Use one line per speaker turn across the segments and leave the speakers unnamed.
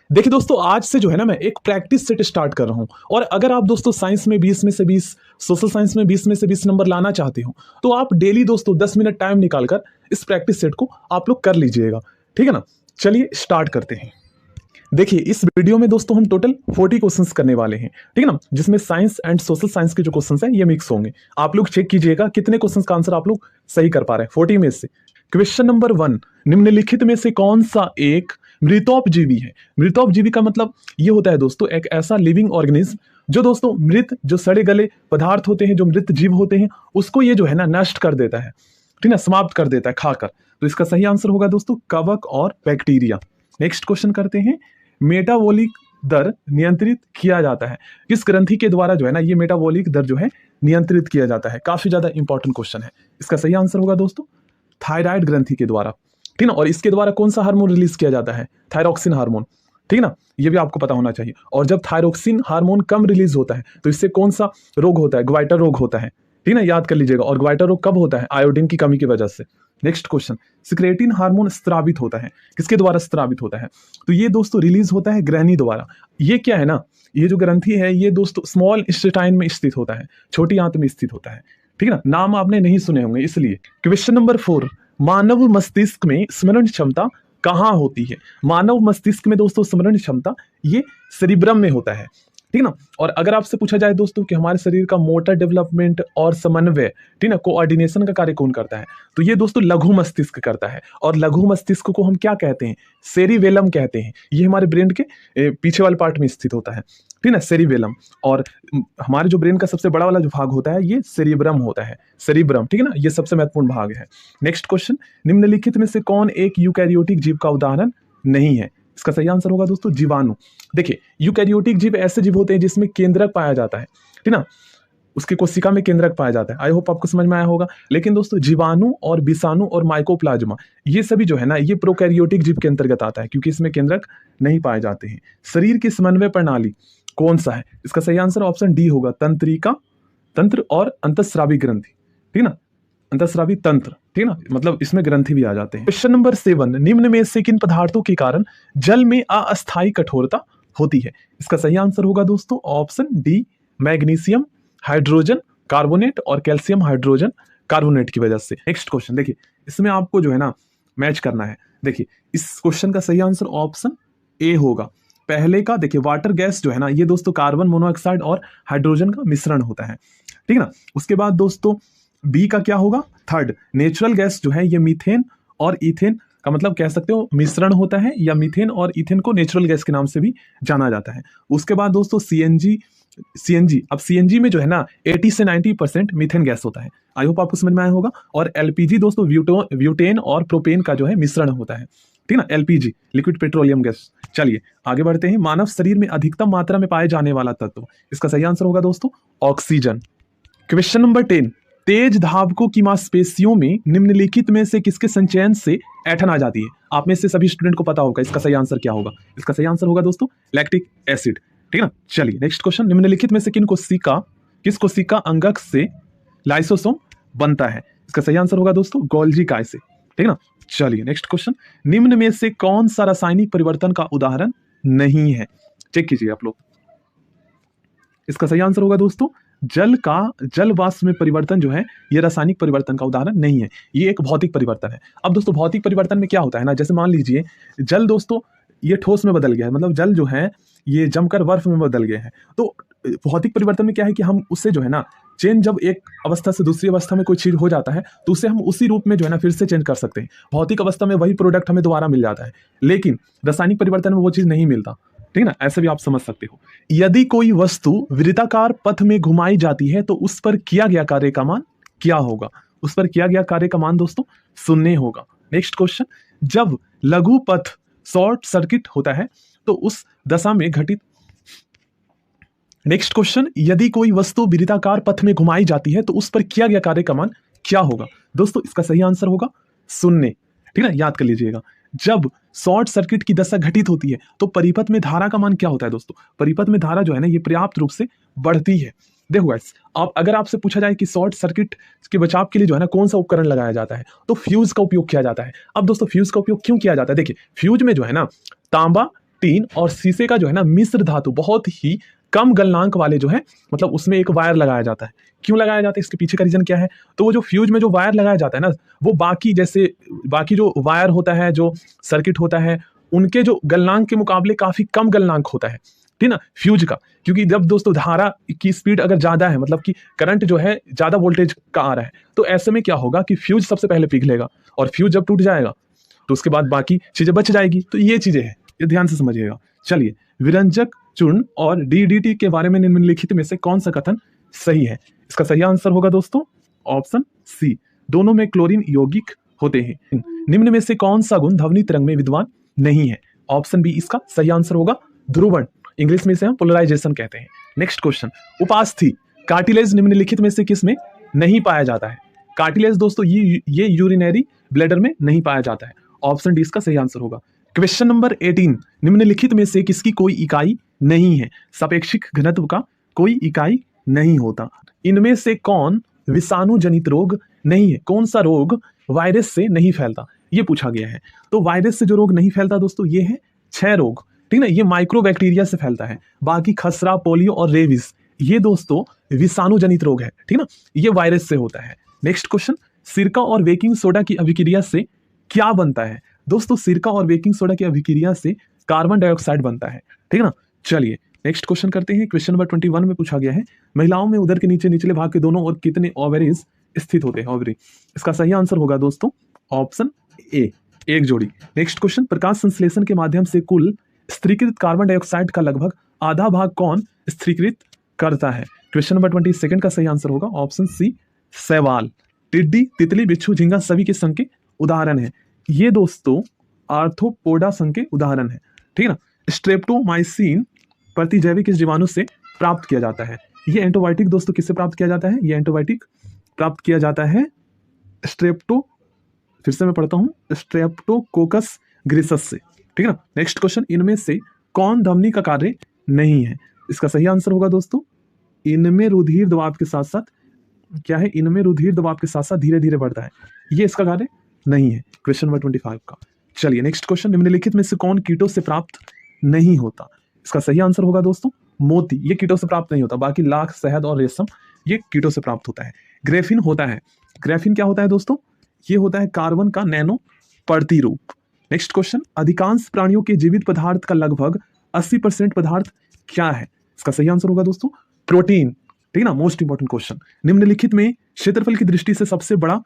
देखिए दोस्तों, आज से जो है ना मैं एक प्रैक्टिस सेट स्टार्ट कर रहा हूं। और अगर आप दोस्तों साइंस में 20 में से 20, सोशल साइंस में 20 में से 20 नंबर लाना चाहते हो तो आप डेली दोस्तों 10 मिनट टाइम निकालकर इस प्रैक्टिस सेट को आप लोग कर लीजिएगा। ठीक है ना। चलिए स्टार्ट करते हैं। देखिए इस वीडियो में दोस्तों हम टोटल 40 क्वेश्चंस करने वाले हैं। ठीक है ना, जिसमें साइंस एंड सोशल साइंस के जो क्वेश्चंस हैं ये मिक्स होंगे। आप लोग चेक कीजिएगा कितने क्वेश्चंस का आंसर आप लोग सही कर पा रहे हैं 40 में से। क्वेश्चन नंबर 1, निम्नलिखित में से कौन सा एक मृतोपजीवी है। मृतोपजीवी का मतलब ये होता है दोस्तों एक ऐसा लिविंग ऑर्गेनिज्म जो दोस्तों मृत, जो सड़े गले पदार्थ होते हैं, जो मृत जीव होते हैं, उसको ये जो है ना नष्ट कर देता है। ठीक है, समाप्त कर देता है खाकर। तो इसका सही आंसर होगा दोस्तों कवक और बैक्टीरिया। नेक्स्ट क्वेश्चन करते हैं। मेटाबॉलिक दर नियंत्रित किया जाता है किस ग्रंथि के द्वारा जो है ना ये मेटाबॉलिक दर जो है नियंत्रित किया जाता है। काफी ज्यादा इंपॉर्टेंट क्वेश्चन है। इसका सही आंसर होगा दोस्तों थायराइड ग्रंथि के द्वारा। ठीक ना। और इसके द्वारा कौन सा हार्मोन रिलीज किया जाता है? Thyroxine hormone. ठीक ना, ये भी आपको पता होना चाहिए। और जब थायरोक्सिन हार्मोन कम रिलीज होता है तो इससे कौन सा रोग होता है? ग्वाइटर रोग होता है। ठीक ना, याद कर लीजिएगा। और ग्वाइटर रोग कब होता है? आयोडीन की कमी की वजह से। नेक्स्ट क्वेश्चन, सिक्रेटिन हार्मोन स्त्रावित होता है किसके द्वारा स्त्रावित होता है? तो ये दोस्तों रिलीज होता है ग्रहणी द्वारा। ये क्या है ना, ये जो ग्रंथि है ये दोस्तों स्मॉल इंटेस्टाइन में स्थित होता है, छोटी आंत में स्थित होता है। ठीक है ना, नाम आपने नहीं सुने होंगे इसलिए। क्वेश्चन नंबर 4, मानव मस्तिष्क में स्मरण क्षमता कहाँ होती है? मानव मस्तिष्क में दोस्तों स्मरण क्षमता ये सेरिब्रम में होता है। ठीक ना। और अगर आपसे पूछा जाए दोस्तों कि हमारे शरीर का मोटर डेवलपमेंट और समन्वय, ठीक ना, कोऑर्डिनेशन का कार्य कौन करता है? तो ये दोस्तों लघु मस्तिष्क करता है। और लघु मस्तिष्क को हम क्या कहते हैं? सेरिबेलम कहते हैं। ये हमारे ब्रेन के पीछे वाले पार्ट में स्थित होता है। ठीक ना, सेरिबेलम। और हमारे जो ब्रेन का सबसे बड़ा वाला जो भाग होता है ये सेरिब्रम होता है, सेरिब्रम। ठीक है ना, ये सबसे महत्वपूर्ण भाग है। नेक्स्ट क्वेश्चन, निम्नलिखित में से कौन एक यूकैरियोटिक जीव का उदाहरण नहीं है? इसका सही आंसर होगा दोस्तों जीवाणु। देखिए यूकैरियोटिक जीव ऐसे जीव होते हैं जिसमें केंद्रक पाया जाता है। ठीक ना, उसके कोशिका में केंद्रक पाया जाता है। आई होप आपको समझ में आया होगा। लेकिन दोस्तों जीवाणु और विषाणु और माइकोप्लाज्मा ये सभी जो है ना ये प्रोकैरियोटिक जीव के अंतर्गत आता है क्योंकि इसमें केंद्रक नहीं पाए जाते हैं। शरीर की समन्वय प्रणाली कौन सा है? इसका सही आंसर ऑप्शन डी होगा, तंत्रिका तंत्र और अंतःस्रावी ग्रंथि। ठीक ना, अंतःस्रावी तंत्र। ठीक ना, मतलब इसमें ग्रंथि भी आ जाते हैं। क्वेश्चन नंबर 7, निम्न में से किन पदार्थों के कारण जल में अस्थायी कठोरता होती है? इसका सही आंसर होगा दोस्तों option D, magnesium hydrogen carbonate और कैल्शियम हाइड्रोजन कार्बोनेट की वजह से। नेक्स्ट क्वेश्चन देखिए, इसमें आपको जो है ना मैच करना है। देखिए इस क्वेश्चन का सही आंसर ऑप्शन ए होगा। पहले का देखिए वाटर गैस जो है ना ये दोस्तों कार्बन मोनोऑक्साइड और हाइड्रोजन का मिश्रण होता है। ठीक ना। उसके बाद दोस्तों बी का क्या होगा? थर्ड, नेचुरल गैस जो है ये मीथेन और इथेन का मतलब कह सकते हो मिश्रण होता है, या मीथेन और इथेन को नेचुरल गैस के नाम से भी जाना जाता है। उसके बाद दोस्तों सीएनजी। अब सीएनजी में जो है ना 80 से 90% मीथेन गैस होता है। आई होप आपको समझ में आया होगा। और एलपीजी दोस्तों ब्यूटेन और प्रोपेन का जो है मिश्रण होता है। ठीक ना, एलपीजी लिक्विड पेट्रोलियम गैस। चलिए आगे बढ़ते हैं। मानव शरीर में अधिकतम मात्रा में पाए जाने वाला तत्व, इसका सही आंसर होगा दोस्तों ऑक्सीजन। क्वेश्चन नंबर 10, तेज धावकों की मांसपेशियों में निम्नलिखित में से किसके संचयन से ऐंठन आ जाती है? आप में से सभी स्टूडेंट को पता होगा इसका सही आंसर क्या होगा। इसका सही आंसर होगा दोस्तों लैक्टिक एसिड। ठीक है, चलिए नेक्स्ट क्वेश्चन, निम्नलिखित में से किस कोशिका अंगक से लाइसोसोम बनता है? इसका सही आंसर होगा दोस्तों गोल्जी काय से। ठीक है ना। चलिए नेक्स्ट क्वेश्चन, निम्न में से कौन सा रासायनिक परिवर्तन का उदाहरण नहीं है? चेक कीजिए आप लोग। इसका सही आंसर होगा दोस्तों जल वाष्प में परिवर्तन जो है ये रासायनिक परिवर्तन का उदाहरण नहीं है, ये एक भौतिक परिवर्तन है। अब दोस्तों भौतिक परिवर्तन में क्या होता है ना, जैसे मान लीजिए जल दोस्तों ये ठोस में बदल गया है, मतलब जल जो है ये जमकर बर्फ में बदल गए हैं। तो भौतिक परिवर्तन में क्या है कि हम उससे जो है ना चेंज, जब एक अवस्था से दूसरी अवस्था में कोई चीज हो जाता है तो उसे हम उसी रूप में जो है ना फिर से चेंज कर सकते हैं। भौतिक अवस्था में वही प्रोडक्ट हमें दोबारा मिल जाता है, लेकिन रासायनिक परिवर्तन में वो चीज नहीं मिलता। ठीक है ना, ऐसे भी आप समझ सकते हो। यदि कोई वस्तु वृत्ताकार पथ में घुमाई जाती है तो उस पर किया गया कार्य का मान क्या होगा? उस पर किया गया कार्य का मान दोस्तों शून्य होगा। नेक्स्ट क्वेश्चन, जब लघु पथ शॉर्ट सर्किट होता है तो उस दशा में घटित। नेक्स्ट क्वेश्चन, यदि कोई वस्तु वृत्ताकार पथ में घुमाई जाती है तो उस पर किया गया कार्य का मान क्या होगा? दोस्तों इसका सही आंसर होगा शून्य। ठीक है, याद कर लीजिएगा। जब शॉर्ट सर्किट की दशा घटित होती है तो परिपथ में धारा का मान क्या होता है दोस्तों? परिपथ में धारा जो है ना ये पर्याप्त रूप से बढ़ती है। देखो गाइस, आप अगर आपसे पूछा जाए कि शॉर्ट सर्किट के बचाव के लिए जो है ना कौन सा उपकरण लगाया जाता है, तो फ्यूज का उपयोग किया जाता है। अब दोस्तों फ्यूज का उपयोग क्यों किया जाता है? देखिए फ्यूज में जो है ना तांबा टीन और शीशे का जो है ना मिश्र धातु बहुत ही कम गलनांक वाले जो है, मतलब उसमें एक वायर लगाया जाता है। क्यों लगाया जाता है, इसके पीछे का रीजन क्या है? तो वो जो फ्यूज में जो वायर लगाया जाता है ना, वो बाकी जैसे बाकी जो वायर होता है, जो सर्किट होता है, उनके जो गलनांक के मुकाबले काफी कम गलनांक होता है, ठीक ना, फ्यूज का। क्योंकि जब दोस्तों धारा की स्पीड अगर ज्यादा है, मतलब कि करंट जो है ज्यादा वोल्टेज का आ रहा है, तो ऐसे में क्या होगा कि फ्यूज सबसे पहले पिघलेगा, और फ्यूज जब टूट जाएगा तो उसके बाद बाकी चीजें बच जाएगी। तो ये चीजें हैं, ये ध्यान से समझिएगा। चलिए, विरंजक चूर्ण और डीडीटी के बारे में निम्नलिखित में से कौन सा कथन सही है? इसका सही आंसर होगा दोस्तों ऑप्शन सी, दोनों में क्लोरीन यौगिक होते हैं। निम्न में से कौन सा गुण ध्वनि तरंग में विद्यमान नहीं है? ऑप्शन बी इसका सही आंसर होगा ध्रुवण, इंग्लिश में इसे हम पोलराइजेशन कहते हैं। नेक्स्ट क्वेश्चन, उपास्थि कार्टिलेज निम्नलिखित में से किस में नहीं पाया जाता है? कार्टिलेज दोस्तों ये यूरिनरी ब्लैडर में नहीं पाया जाता है। ऑप्शन डी इसका सही आंसर होगा। क्वेश्चन नंबर 18, निम्नलिखित में से किसकी कोई इकाई नहीं है? सापेक्षिक घनत्व का कोई इकाई नहीं होता। इनमें से कौन विषाणु जनित रोग नहीं है? कौन सा रोग वायरस से नहीं फैलता, ये पूछा गया है। तो वायरस से जो रोग नहीं फैलता दोस्तों, ये है क्षय रोग, ठीक ना, ये माइक्रो बैक्टीरिया से फैलता है। बाकी खसरा, पोलियो और रेबीज, ये दोस्तों विषाणु जनित रोग है, ठीक ना, ये वायरस से होता है। नेक्स्ट क्वेश्चन, सिरका और बेकिंग सोडा की अभिक्रिया से क्या बनता है? दोस्तों सिरका और बेकिंग सोडा की अभिक्रिया से कार्बन डाइऑक्साइड बनता है, ठीक है ना। चलिए नेक्स्ट क्वेश्चन करते हैं। क्वेश्चन नंबर 21 में पूछा गया है, महिलाओं में उदर के नीचे निचले भाग के दोनों ओर कितने ओवरीज स्थित होते हैं? ओवरी, इसका सही आंसर होगा दोस्तों ऑप्शन ए, एक जोड़ी। नेक्स्ट क्वेश्चन, प्रकाश संश्लेषण के माध्यम से कुल स्थिरीकृत कार्बन डाइऑक्साइड का लगभग आधा भाग कौन स्थिरीकृत करता है? क्वेश्चन नंबर 22 का सही आंसर होगा ऑप्शन सी, शैवाल। टिड्डी, तितली, बिच्छू, झींगा सभी के संघ के उदाहरण है। ये दोस्तों आर्थ्रोपोडा संघ के उदाहरण है, ठीक है ना। स्ट्रेप्टोमाइसिन प्रतिजैविक किस जीवाणु से प्राप्त किया जाता है? ये एंटीबायोटिक दोस्तों किससे प्राप्त किया जाता है? ये एंटीबायोटिक प्राप्त किया जाता है फिर से मैं पढ़ता हूं, स्ट्रेप्टोकोकस ग्रिसस से, ठीक है ना। नेक्स्ट क्वेश्चन, इनमें से कौन धमनी का कार्य नहीं है? इसका सही आंसर होगा दोस्तों, इनमें रुधिर दबाव के साथ साथ क्या है? इनमें रुधिर दबाव के साथ साथ धीरे धीरे बढ़ता है, ये इसका कार्य नहीं है। क्वेश्चन नंबर 25 का। चलिए नेक्स्ट क्वेश्चन, निम्नलिखित में से कौन कीटों से प्राप्त नहीं होता? इसका सही आंसर होगा दोस्तों मोती, ये कीटों से प्राप्त नहीं होता। बाकी लाख, शहद और रेशम ये कीटों से प्राप्त होता है। ग्रेफिन होता है, ग्रेफिन क्या होता है दोस्तों? ये होता है कार्बन का नैनो प्रतिरूप। नेक्स्ट क्वेश्चन, अधिकांश प्राणियों के जीवित पदार्थ का लगभग 80% पदार्थ क्या है? इसका सही आंसर होगा दोस्तों प्रोटीन, ठीक है ना। मोस्ट इंपॉर्टेंट क्वेश्चन, निम्नलिखित में क्षेत्रफल की दृष्टि से सबसे बड़ा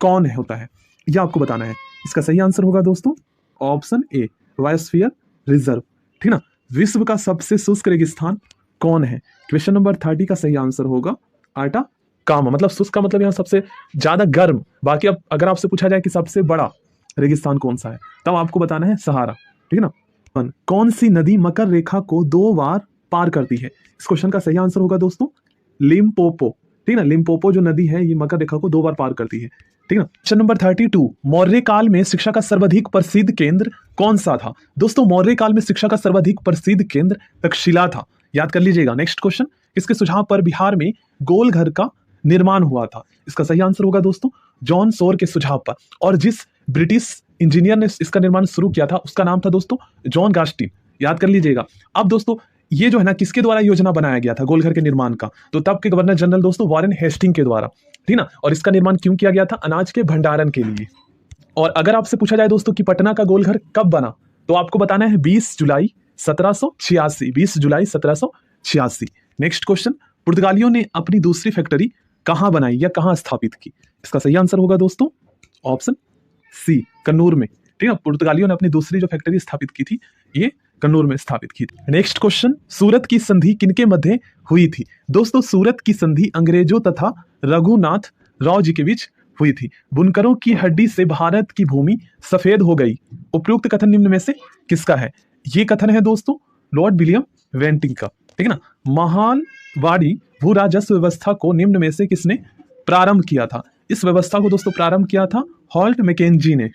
कौन है होता है? यह आपको बताना है। इसका सही आंसर होगा दोस्तों ऑप्शन ए, बायोस्फीयर रिजर्व, ठीक ना। विश्व का सबसे शुष्क रेगिस्तान कौन है? क्वेश्चन नंबर 30 का सही आंसर होगा आटाकामा, मतलब शुष्क का मतलब यहाँ सबसे ज्यादा गर्म। बाकी अब अगर आपसे पूछा जाए कि सबसे बड़ा रेगिस्तान कौन सा है, तब आपको बताना है सहारा, ठीक है ना। कौन सी नदी मकर रेखा को 2 बार पार करती है? इस क्वेश्चन का सही आंसर होगा दोस्तों लिम्पोपो, ठीक है ना। लिम्पोपो जो नदी है ये मकर रेखा को 2 बार पार करती है, ठीक है। क्वेश्चन नंबर 32, मौर्य काल में शिक्षा का सर्वाधिक प्रसिद्ध केंद्र कौन सा था? दोस्तों मौर्य काल में शिक्षा का सर्वाधिक प्रसिद्ध केंद्र तक्षशिला था, याद कर लीजिएगा। नेक्स्ट क्वेश्चन, किसके सुझाव पर बिहार में गोल घर का निर्माण हुआ था? इसका सही आंसर होगा दोस्तों जॉन सोर के सुझाव पर, और जिस ब्रिटिश इंजीनियर ने इसका निर्माण शुरू किया था उसका नाम था दोस्तों जॉन गास्टिन, याद कर लीजिएगा। अब दोस्तों ये जो है ना किसके द्वारा योजना बनाया गया था गोलघर के निर्माण का? तो तब के गवर्नर जनरल दोस्तों वॉरेन हेस्टिंग के द्वारा, ठीक ना। और इसका निर्माण क्यों किया गया था? अनाज के भंडारण के लिए। और अगर आपसे पूछा जाए दोस्तों कि पटना का गोलघर कब बना, तो आपको बताना है 20 जुलाई 1786, 20 जुलाई 1786। नेक्स्ट क्वेश्चन, पुर्तगालियों ने अपनी दूसरी फैक्ट्री कहां बनाई या कहां स्थापित की? इसका सही आंसर होगा दोस्तों ऑप्शन सी, कन्नूर में, ठीक है। पुर्तगालियों ने अपनी दूसरी जो फैक्ट्री स्थापित की थी ये कन्नूर में स्थापित की थी। नेक्स्ट क्वेश्चन, सूरत की संधि किनके मध्य हुई थी? दोस्तों सूरत की संधि अंग्रेजों तथा रघुनाथ राव जी के बीच हुई थी। बुनकरों की हड्डी से भारत की भूमि सफेद हो गई, उपयुक्त कथन निम्न में से किसका है? ये कथन है दोस्तों लॉर्ड विलियम वेंटिंग का, ठीक है ना। महालवाड़ी भू राजस्व व्यवस्था को निम्न में से किसने प्रारंभ किया था? इस व्यवस्था को दोस्तों प्रारंभ किया था हॉल्ट मैकेंजी ने।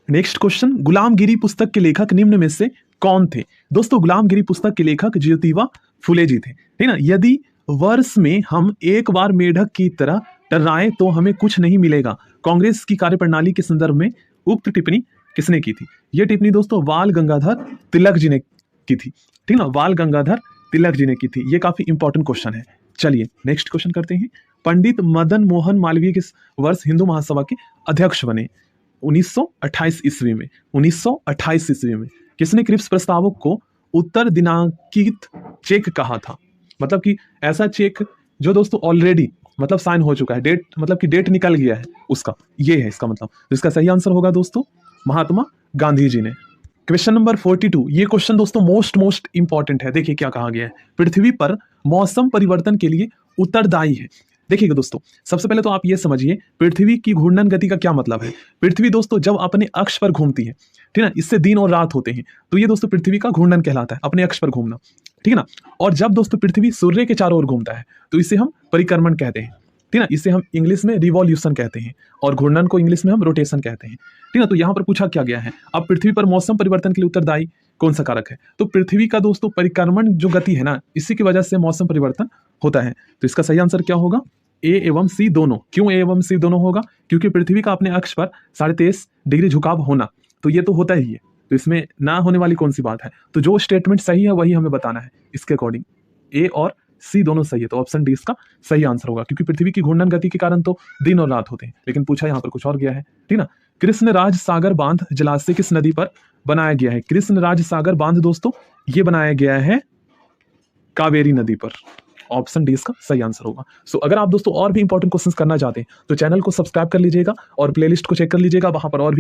नेक्स्ट क्वेश्चन, गुलामगिरी पुस्तक के लेखक निम्न में से कौन थे? दोस्तों गुलामगिरी पुस्तक के लेखक ज्योतिबा फुले जी थे, ठीक ना। यदि वर्ष में हम एक बार मेढक की तरह टर्राएं तो हमें कुछ नहीं मिलेगा, कांग्रेस की कार्यप्रणाली के संदर्भ में उक्त टिप्पणी किसने की थी? यह टिप्पणी दोस्तों बाल गंगाधर तिलक जी ने की थी, ठीक ना, बाल गंगाधर तिलक जी ने की थी। ये काफी इंपॉर्टेंट क्वेश्चन है। चलिए नेक्स्ट क्वेश्चन करते हैं। पंडित मदन मोहन मालवीय किस वर्ष हिंदू महासभा के अध्यक्ष बने? 1928 ईस्वी में। 1928 ईस्वी में। किसने क्रिप्स प्रस्तावक को उत्तर दिनांकित चेक कहा था? मतलब कि ऐसा चेक जो दोस्तों ऑलरेडी मतलब साइन हो चुका है, डेट मतलब कि डेट निकल गया है उसका, ये है इसका मतलब। तो इसका सही आंसर होगा दोस्तों महात्मा गांधी जी ने। क्वेश्चन नंबर 42, ये क्वेश्चन दोस्तों मोस्ट इंपॉर्टेंट है। देखिए क्या कहा गया है, पृथ्वी पर मौसम परिवर्तन के लिए उत्तरदायी है। देखिएगा दोस्तों, सबसे पहले तो आप ये समझिए पृथ्वी की घूर्णन गति का क्या मतलब है। पृथ्वी दोस्तों जब अपने अक्ष पर घूमती है, ठीक है ना, इससे दिन और रात होते हैं, तो ये दोस्तों पृथ्वी का घूर्णन कहलाता है, अपने अक्ष पर घूमना, ठीक है ना। और जब दोस्तों पृथ्वी सूर्य के चारों ओर घूमता है तो इसे हम परिक्रमण कहते हैं, ठीक है ना। इसे हम इंग्लिश में रिवॉल्यूशन कहते हैं और घूर्णन को इंग्लिश में हम रोटेशन कहते हैं, ठीक है ना। तो यहाँ पर पूछा क्या गया है, अब पृथ्वी पर मौसम परिवर्तन के लिए उत्तरदायी कौन सा कारक है? तो पृथ्वी का दोस्तों परिक्रमण जो गति है ना, इसी की वजह से मौसम परिवर्तन होता है। तो इसका सही आंसर क्या होगा? ए एवं सी दोनों। क्यों ए एवं सी दोनों होगा? क्योंकि पृथ्वी का अपने अक्ष पर 23.5 डिग्री झुकाव होना, तो ये तो होता ही है, तो इसमें ना होने वाली कौन सी बात है? तो जो स्टेटमेंट सही है वही हमें बताना है इसके अकॉर्डिंग। ए और सी दोनों सही है, तो ऑप्शन डी इसका सही आंसर होगा, क्योंकि पृथ्वी की घूर्णन गति के कारण तो दिन और रात होते हैं, लेकिन पूछा यहाँ पर कुछ और गया है, ठीक ना। कृष्णराज सागर बांध जलाशय किस नदी पर बनाया गया है? कृष्णराज सागर बांध दोस्तों ये बनाया गया है कावेरी नदी पर। ऑप्शन डी इसका सही आंसर होगा। सो अगर आप दोस्तों और भी इंपॉर्टेंट क्वेश्चंस करना चाहते हैं तो चैनल को सब्सक्राइब कर लीजिएगा और प्लेलिस्ट को चेक कर लीजिएगा, वहां पर और भी